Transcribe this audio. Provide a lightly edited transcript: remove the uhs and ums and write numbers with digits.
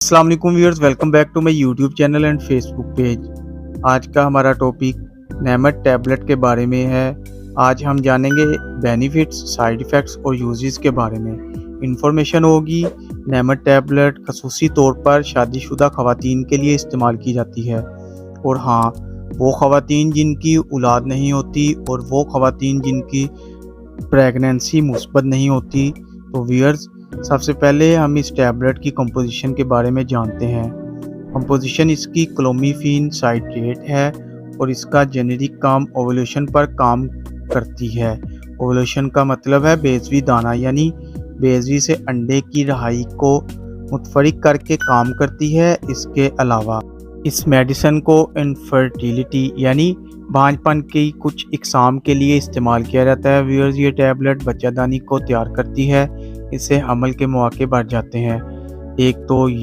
अस्सलाम वालेकुम viewers, welcome back to my YouTube channel and Facebook page. आज का हमारा टॉपिक नेमट टैबलेट के बारे में है। आज हम जानेंगे बेनिफिट्स, साइड इफ़ेक्ट्स और यूजेस के बारे में इंफॉर्मेशन होगी। नेमट टैबलेट खसूसी तौर पर शादीशुदा ख़वातीन के लिए इस्तेमाल की जाती है, और हाँ, वो ख़वातीन जिनकी औलाद नहीं होती और वो ख़वातीन जिनकी प्रेगनेंसी मुस्बत नहीं होती। तो व्यूअर्स, सबसे पहले हम इस टैबलेट की कंपोजिशन के बारे में जानते हैं। कंपोजिशन इसकी क्लोमिफेन साइट्रेट है और इसका जेनेरिक काम ओवुलेशन पर काम करती है। ओवुलेशन का मतलब है बेज़वी दाना, यानी बेज़वी से अंडे की रहाई को मुतफरिक करके काम करती है। इसके अलावा इस मेडिसिन को इनफर्टिलिटी यानी भांजपन की कुछ इकसाम के लिए इस्तेमाल किया जाता है। व्यूअर्स, ये टैबलेट बच्चादानी को तैयार करती है, इससे हमल के मौके बढ़ जाते हैं। एक तो ये